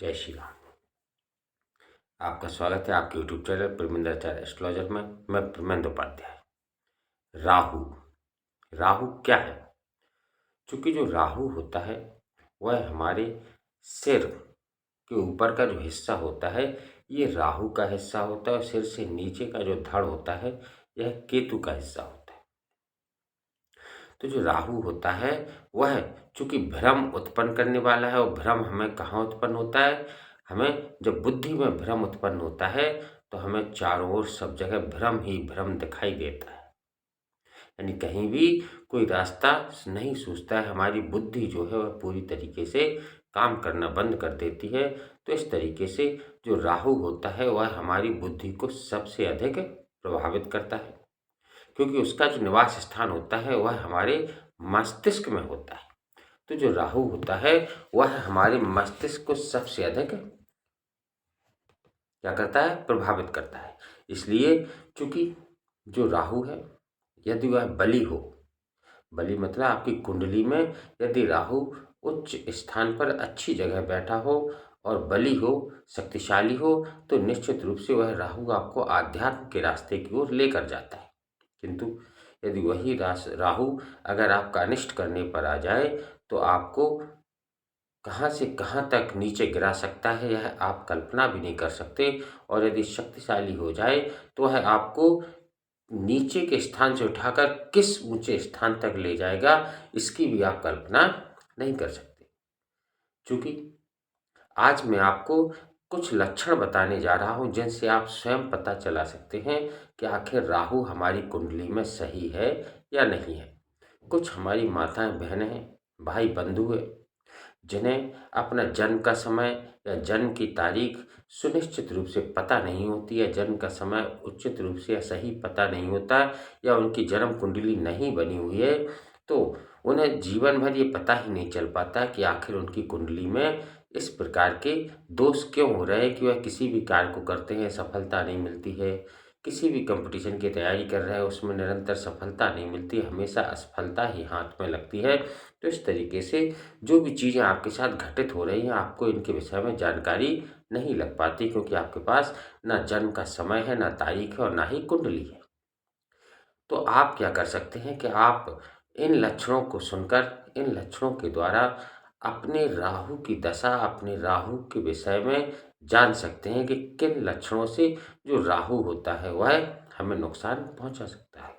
जय श्री राम। आपका स्वागत है आपके YouTube चैनल परमिंदराचार्य एस्ट्रोलॉजर में। मैं परमेंद्र उपाध्याय। राहु क्या है? चूंकि जो राहु होता है वह हमारे सिर के ऊपर का जो हिस्सा होता है ये राहु का हिस्सा होता है और सिर से नीचे का जो धड़ होता है यह केतु का हिस्सा होता है। तो जो राहु होता है वह चूंकि भ्रम उत्पन्न करने वाला है, और भ्रम हमें कहाँ उत्पन्न होता है? हमें जब बुद्धि में भ्रम उत्पन्न होता है तो हमें चारों ओर सब जगह भ्रम ही भ्रम दिखाई देता है, यानी कहीं भी कोई रास्ता नहीं सूझता है। हमारी बुद्धि जो है वह पूरी तरीके से काम करना बंद कर देती है। तो इस तरीके से जो राहु होता है वह हमारी बुद्धि को सबसे अधिक प्रभावित करता है, क्योंकि उसका जो निवास स्थान होता है वह हमारे मस्तिष्क में होता है। तो जो राहु होता है वह हमारे मस्तिष्क को सबसे अधिक क्या करता है? प्रभावित करता है। इसलिए चूंकि जो राहु है यदि वह बली हो, बली मतलब आपकी कुंडली में यदि राहु उच्च स्थान पर अच्छी जगह बैठा हो और बली हो, शक्तिशाली हो, तो निश्चित रूप से वह राहु आपको आध्यात्म के रास्ते की ओर लेकर जाता है। किंतु यदि वही राहु अगर आपका अनिष्ट करने पर आ जाए तो आपको कहाँ से कहाँ तक नीचे गिरा सकता है यह आप कल्पना भी नहीं कर सकते। और यदि शक्तिशाली हो जाए तो वह आपको नीचे के स्थान से उठाकर किस ऊंचे स्थान तक ले जाएगा इसकी भी आप कल्पना नहीं कर सकते। क्योंकि आज मैं आपको कुछ लक्षण बताने जा रहा हूं जिनसे आप स्वयं पता चला सकते हैं कि आखिर राहु हमारी कुंडली में सही है या नहीं है। कुछ हमारी माताएं बहनें हैं, भाई बंधु है, जिन्हें अपना जन्म का समय या जन्म की तारीख सुनिश्चित रूप से पता नहीं होती है, जन्म का समय उचित रूप से या सही पता नहीं होता, या उनकी जन्म कुंडली नहीं बनी हुई है, तो उन्हें जीवन भर ये पता ही नहीं चल पाता कि आखिर उनकी कुंडली में इस प्रकार के दोष क्यों हो रहे हैं कि वह किसी भी कार्य को करते हैं सफलता नहीं मिलती है, किसी भी कंपटीशन की तैयारी कर रहे हैं उसमें निरंतर सफलता नहीं मिलती, हमेशा असफलता ही हाथ में लगती है। तो इस तरीके से जो भी चीज़ें आपके साथ घटित हो रही हैं आपको इनके विषय में जानकारी नहीं लग पाती, क्योंकि आपके पास ना जन्म का समय है, ना तारीख है और ना ही कुंडली है। तो आप क्या कर सकते हैं कि आप इन लक्षणों को सुनकर, इन लक्षणों के द्वारा अपने राहु की दशा, अपने राहु के विषय में जान सकते हैं कि किन लक्षणों से जो राहु होता है वह हमें नुकसान पहुंचा सकता है।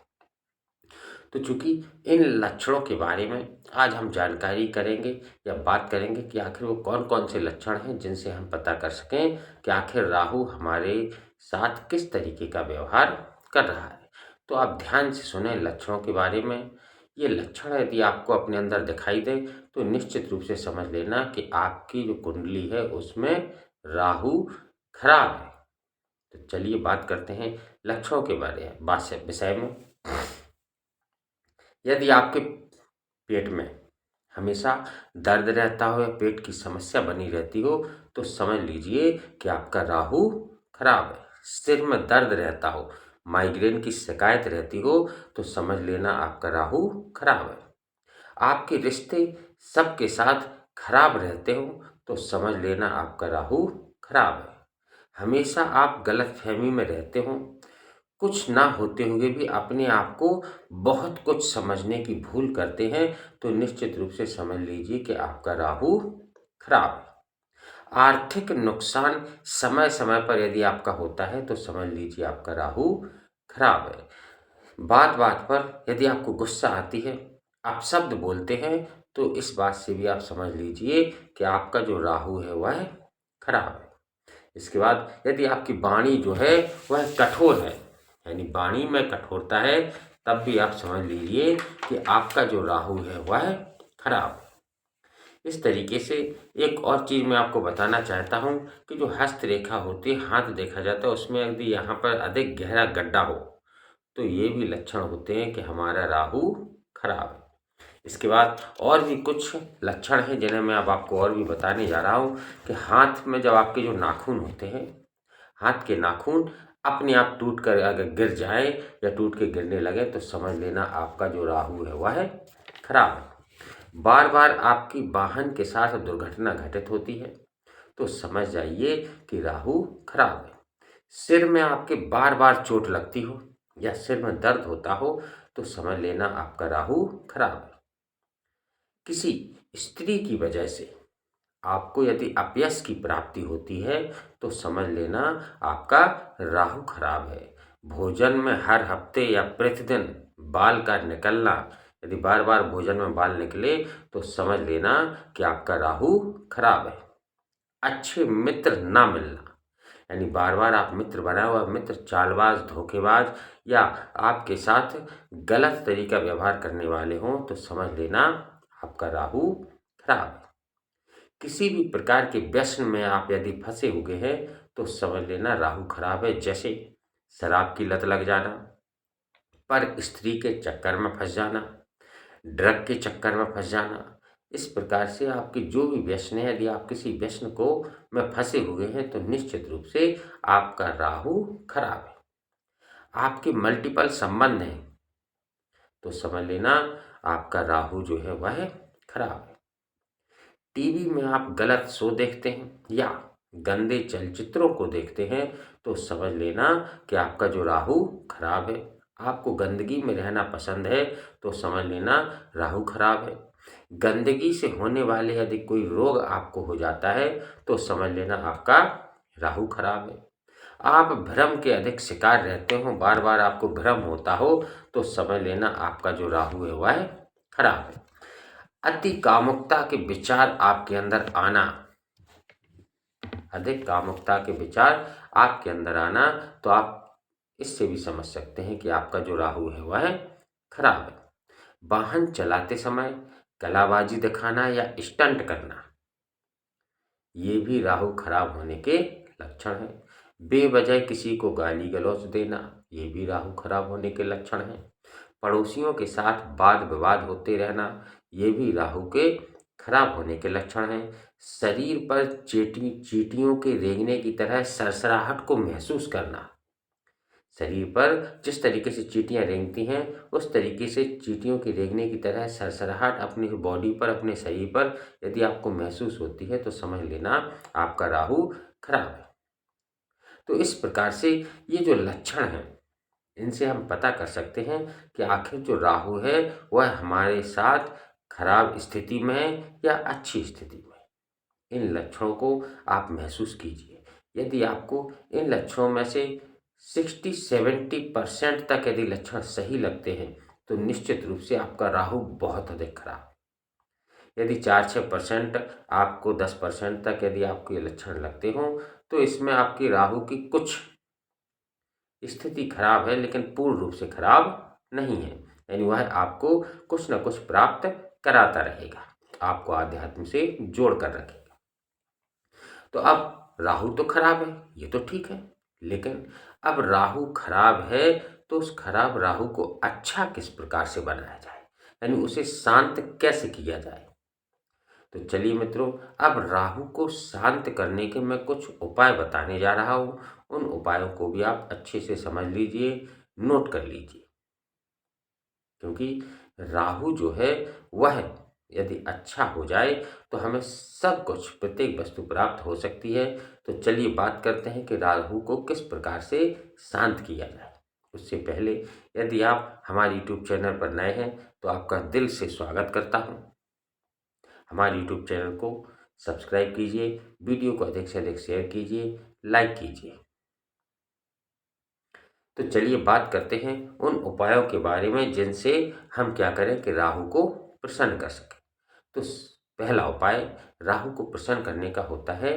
तो चूंकि इन लक्षणों के बारे में आज हम जानकारी करेंगे या बात करेंगे कि आखिर वो कौन कौन से लक्षण हैं जिनसे हम पता कर सकें कि आखिर राहु हमारे साथ किस तरीके का व्यवहार कर रहा है। तो आप ध्यान से सुने लक्षणों के बारे में। ये लक्षण यदि आपको अपने अंदर दिखाई दे तो निश्चित रूप से समझ लेना कि आपकी जो कुंडली है उसमें राहु खराब है। तो चलिए बात करते हैं लक्षणों के विषय में। यदि आपके पेट में हमेशा दर्द रहता हो या पेट की समस्या बनी रहती हो तो समझ लीजिए कि आपका राहु खराब है। सिर में दर्द रहता हो, माइग्रेन की शिकायत रहती हो तो समझ लेना आपका राहु खराब है। आपके रिश्ते सबके साथ खराब रहते हो तो समझ लेना आपका राहु खराब है। हमेशा आप गलतफहमी में रहते हो, कुछ ना होते हुए भी अपने आप को बहुत कुछ समझने की भूल करते हैं तो निश्चित रूप से समझ लीजिए कि आपका राहु खराब है। आर्थिक नुकसान समय समय पर यदि आपका होता है तो समझ लीजिए आपका राहु खराब है। बात बात पर यदि आपको गुस्सा आती है, आप शब्द बोलते हैं, तो इस बात से भी आप समझ लीजिए कि आपका जो राहु है वह खराब है। इसके बाद यदि आपकी वाणी जो है वह कठोर है, यानी वाणी में कठोरता है, तब भी आप समझ लीजिए कि आपका जो राहु है वह खराब है। इस तरीके से एक और चीज़ मैं आपको बताना चाहता हूँ कि जो हस्तरेखा होती है, हाथ देखा जाता है, उसमें यदि यहाँ पर अधिक गहरा गड्ढा हो तो ये भी लक्षण होते हैं कि हमारा राहु खराब है। इसके बाद और भी कुछ लक्षण हैं जिन्हें मैं अब आपको और भी बताने जा रहा हूँ कि हाथ में जब आपके जो नाखून होते हैं, हाथ के नाखून अपने आप टूट कर अगर गिर जाए या टूट के गिरने लगे तो समझ लेना आपका जो राहु है वह खराब है। बार बार आपकी वाहन के साथ दुर्घटना घटित होती है तो समझ जाइए कि राहु खराब है। सिर में आपके बार बार चोट लगती हो या सिर में दर्द होता हो तो समझ लेना आपका राहु खराब है। किसी स्त्री की वजह से आपको यदि अपयश की प्राप्ति होती है तो समझ लेना आपका राहु खराब है। भोजन में हर हफ्ते या प्रतिदिन बाल का निकलना, यदि बार बार भोजन में बाल निकले तो समझ लेना कि आपका राहु खराब है। अच्छे मित्र ना मिलना, यानी बार बार आप मित्र बनाए हुआ मित्र चालबाज, धोखेबाज या आपके साथ गलत तरीका व्यवहार करने वाले हों तो समझ लेना आपका राहु खराब है। किसी भी प्रकार के व्यसन में आप यदि फंसे हुए हैं तो समझ लेना राहु खराब है। जैसे शराब की लत लग जाना, पर स्त्री के चक्कर में फंस जाना, ड्रग के चक्कर में फंस जाना, इस प्रकार से आपके जो भी व्यसन है, यदि आप किसी व्यसन को में फंसे हुए हैं तो निश्चित रूप से आपका राहु खराब है। आपके मल्टीपल संबंध हैं तो समझ लेना आपका राहु जो है वह खराब है। टीवी में आप गलत शो देखते हैं या गंदे चलचित्रों को देखते हैं तो समझ लेना कि आपका जो राहु खराब है। आपको गंदगी में रहना पसंद है तो समझ लेना राहु खराब है। गंदगी से होने वाले यदि कोई रोग आपको हो जाता है तो समझ लेना आपका राहु खराब है। आप भ्रम के अधिक शिकार रहते हो, बार बार आपको भ्रम होता हो तो समझ लेना आपका जो राहु है वह खराब है। अति कामुकता के विचार आपके अंदर आना, अधिक कामुकता के विचार आपके अंदर आना, तो आप इससे भी समझ सकते हैं कि आपका जो राहु है वह खराब है। वाहन चलाते समय कलाबाजी दिखाना या स्टंट करना, ये भी राहु खराब होने के लक्षण हैं। बेवजह किसी को गाली गलौज देना, ये भी राहु खराब होने के लक्षण हैं। पड़ोसियों के साथ वाद विवाद होते रहना, ये भी राहु के खराब होने के लक्षण हैं। शरीर पर चींटियों के रेंगने की तरह सरसराहट को महसूस करना, शरीर पर जिस तरीके से चींटियां रेंगती हैं उस तरीके से चींटियों के रेंगने की तरह सरसराहट अपनी बॉडी पर, अपने शरीर पर यदि आपको महसूस होती है तो समझ लेना आपका राहु खराब है। तो इस प्रकार से ये जो लक्षण हैं इनसे हम पता कर सकते हैं कि आखिर जो राहु है वह हमारे साथ खराब स्थिति में है या अच्छी स्थिति में है। इन लक्षणों को आप महसूस कीजिए। यदि आपको इन लक्षणों में से 60-70% तक यदि लक्षण सही लगते हैं तो निश्चित रूप से आपका राहु बहुत अधिक खराब है। यदि 4-6% आपको 10% तक यदि आपके लक्षण लगते हों तो इसमें आपकी राहु की कुछ स्थिति खराब है लेकिन पूर्ण रूप से खराब नहीं है, यानी वह आपको कुछ न कुछ प्राप्त कराता रहेगा, आपको आध्यात्म से जोड़ कर रखेगा। तो अब राहु तो खराब है, ये तो ठीक है, लेकिन अब राहु खराब है तो उस खराब राहु को अच्छा किस प्रकार से बनाया जाए, यानी उसे शांत कैसे किया जाए। तो चलिए मित्रों, अब राहु को शांत करने के मैं कुछ उपाय बताने जा रहा हूँ। उन उपायों को भी आप अच्छे से समझ लीजिए, नोट कर लीजिए, क्योंकि राहु जो है वह यदि अच्छा हो जाए तो हमें सब कुछ, प्रत्येक वस्तु प्राप्त हो सकती है। तो चलिए बात करते हैं कि राहु को किस प्रकार से शांत किया जाए। उससे पहले यदि आप हमारे YouTube चैनल पर नए हैं तो आपका दिल से स्वागत करता हूँ। हमारे YouTube चैनल को सब्सक्राइब कीजिए, वीडियो को अधिक से अधिक शेयर कीजिए, लाइक कीजिए। तो चलिए बात करते हैं उन उपायों के बारे में जिनसे हम क्या करें कि राहु को प्रसन्न कर सकें। तो पहला उपाय राहु को प्रसन्न करने का होता है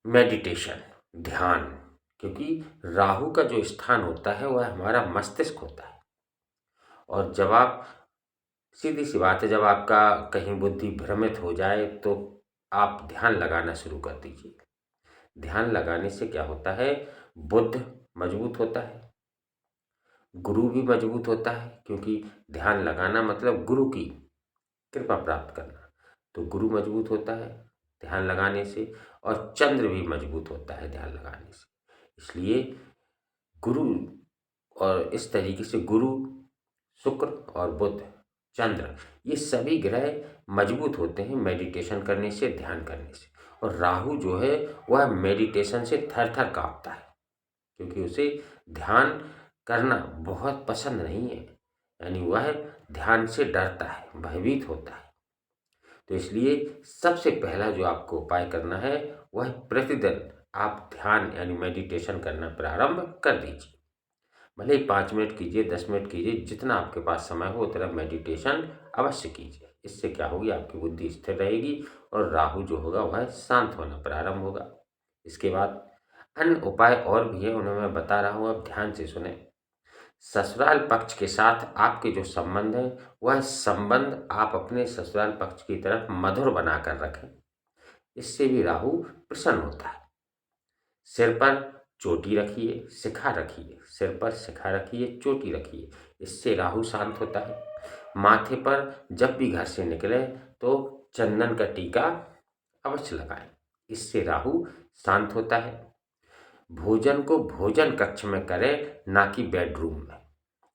मेडिटेशन, ध्यान, क्योंकि राहु का जो स्थान होता है वह हमारा मस्तिष्क होता है। और जब आप, सीधी सी बात है, जब आपका कहीं बुद्धि भ्रमित हो जाए तो आप ध्यान लगाना शुरू कर दीजिए। ध्यान लगाने से क्या होता है, बुद्ध मजबूत होता है, गुरु भी मजबूत होता है, क्योंकि ध्यान लगाना मतलब गुरु की कृपा प्राप्त करना। तो गुरु मजबूत होता है ध्यान लगाने से, और चंद्र भी मजबूत होता है ध्यान लगाने से। इसलिए गुरु, और इस तरीके से गुरु, शुक्र और बुध, चंद्र, ये सभी ग्रह मजबूत होते हैं मेडिटेशन करने से, ध्यान करने से। और राहु जो है वह मेडिटेशन से थर-थर काँपता है, क्योंकि उसे ध्यान करना बहुत पसंद नहीं है, यानी वह ध्यान से डरता है, भयभीत होता है। तो इसलिए सबसे पहला जो आपको उपाय करना है वह प्रतिदिन आप ध्यान यानी मेडिटेशन करना प्रारंभ कर दीजिए। भले ही 5 मिनट कीजिए, 10 मिनट कीजिए, जितना आपके पास समय हो उतना मेडिटेशन अवश्य कीजिए। इससे क्या होगी, आपकी बुद्धि स्थिर रहेगी और राहु जो होगा वह शांत होना प्रारंभ होगा। इसके बाद अन्य उपाय और भी हैं, उन्हें मैं बता रहा हूँ, आप ध्यान से सुनें। ससुराल पक्ष के साथ आपके जो संबंध हैं, वह संबंध आप अपने ससुराल पक्ष की तरफ मधुर बनाकर रखें। इससे भी राहु प्रसन्न होता है। सिर पर चोटी रखिए, शिखा रखिए, सिर पर शिखा रखिए, चोटी रखिए, इससे राहु शांत होता है। माथे पर जब भी घर से निकले तो चंदन का टीका अवश्य लगाएं, इससे राहु शांत होता है। भोजन को भोजन कक्ष में करें, ना कि बेडरूम में,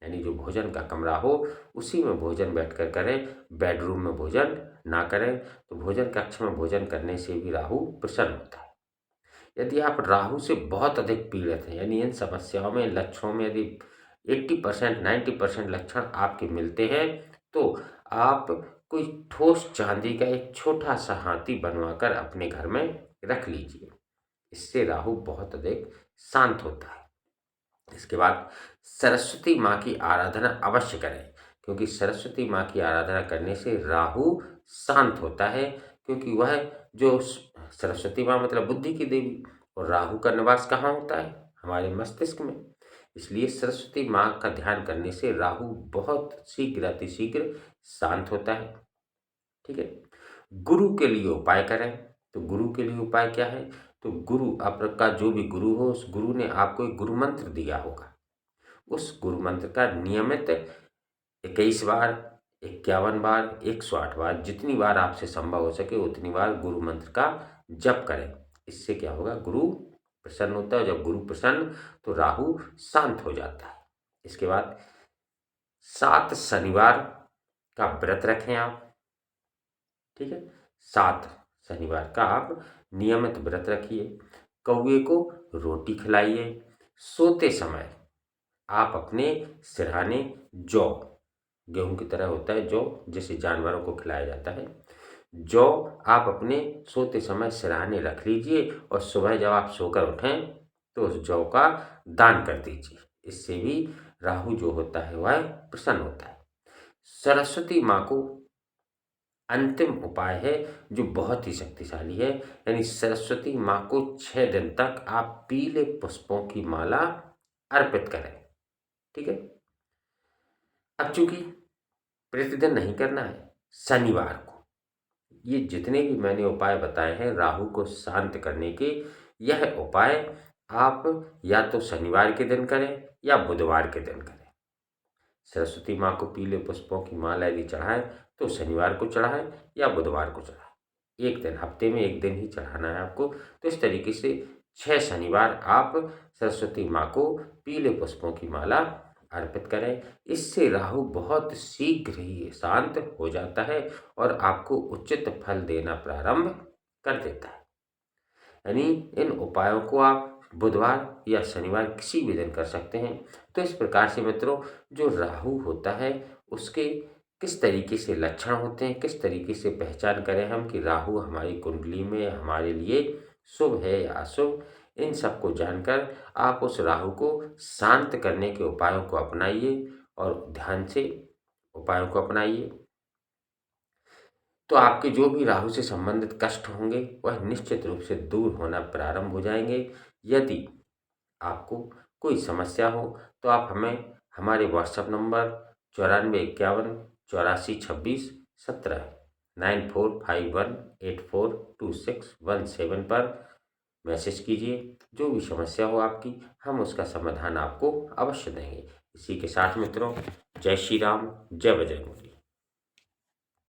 यानी जो भोजन का कमरा हो उसी में भोजन बैठकर करें, बेडरूम में भोजन ना करें। तो भोजन कक्ष में भोजन करने से भी राहु प्रसन्न होता है। यदि आप राहु से बहुत अधिक पीड़ित हैं, यानी इन समस्याओं में, लक्षणों में यदि 80% 90% लक्षण आपके मिलते हैं, तो आप कोई ठोस चांदी का एक छोटा सा हाथी बनवाकर अपने घर में रख लीजिए। इससे राहु बहुत अधिक शांत होता है। इसके बाद सरस्वती माँ की आराधना अवश्य करें, क्योंकि सरस्वती माँ की आराधना करने से राहु शांत होता है, क्योंकि वह जो सरस्वती माँ मतलब बुद्धि की देवी, और राहु का निवास कहाँ होता है, हमारे मस्तिष्क में। इसलिए सरस्वती माँ का ध्यान करने से राहु बहुत शीघ्र अतिशीघ्र शांत होता है। ठीक है। गुरु के लिए उपाय करें। तो गुरु के लिए उपाय क्या है, तो गुरु आपका जो भी गुरु हो, उस गुरु ने आपको एक गुरु मंत्र दिया होगा। उस गुरु मंत्र का नियमित 21 बार, 51 बार, 108 बार, जितनी बार आपसे संभव हो सके उतनी बार गुरु मंत्र का जप करें। इससे क्या होगा, गुरु प्रसन्न होता है। जब गुरु प्रसन्न तो राहु शांत हो जाता है। इसके बाद 7 शनिवार का व्रत रखें आप। ठीक है, 7 शनिवार का आप नियमित व्रत रखिए। कौवे को रोटी खिलाइए। सोते समय आप अपने सिरहाने जौ, गेहूं की तरह होता है जौ, जैसे जानवरों को खिलाया जाता है, जौ आप अपने सोते समय सिरहाने रख लीजिए और सुबह जब आप सोकर उठें तो उस जौ का दान कर दीजिए। इससे भी राहु जो होता है वह प्रसन्न होता है। सरस्वती माँ को अंतिम उपाय है जो बहुत ही शक्तिशाली है, यानी सरस्वती माँ को 6 दिन तक आप पीले पुष्पों की माला अर्पित करें। ठीक है। अब चूंकि प्रतिदिन नहीं करना है, शनिवार को ये जितने भी मैंने उपाय बताए हैं राहु को शांत करने के, यह उपाय आप या तो शनिवार के दिन करें या बुधवार के दिन करें। सरस्वती माँ को पीले पुष्पों की माला यदि चढ़ाएं तो शनिवार को चढ़ाएं या बुधवार को चढ़ाएं। एक दिन, हफ्ते में एक दिन ही चढ़ाना है आपको। तो इस तरीके से 6 शनिवार आप सरस्वती माँ को पीले पुष्पों की माला अर्पित करें। इससे राहु बहुत शीघ्र ही शांत हो जाता है और आपको उचित फल देना प्रारंभ कर देता है। यानी इन उपायों को आप बुधवार या शनिवार किसी भी दिन कर सकते हैं। तो इस प्रकार से मित्रों, जो राहु होता है उसके किस तरीके से लक्षण होते हैं, किस तरीके से पहचान करें हम कि राहु हमारी कुंडली में हमारे लिए शुभ है या अशुभ, इन सब को जानकर आप उस राहु को शांत करने के उपायों को अपनाइए और ध्यान से उपायों को अपनाइए। तो आपके जो भी राहु से संबंधित कष्ट होंगे वह निश्चित रूप से दूर होना प्रारंभ हो जाएंगे। यदि आपको कोई समस्या हो तो आप हमें हमारे व्हाट्सएप नंबर 9451 84 26 17 9451842617 पर मैसेज कीजिए। जो भी समस्या हो आपकी, हम उसका समाधान आपको अवश्य देंगे। इसी के साथ मित्रों, जय श्री राम, जय बजरंगबली।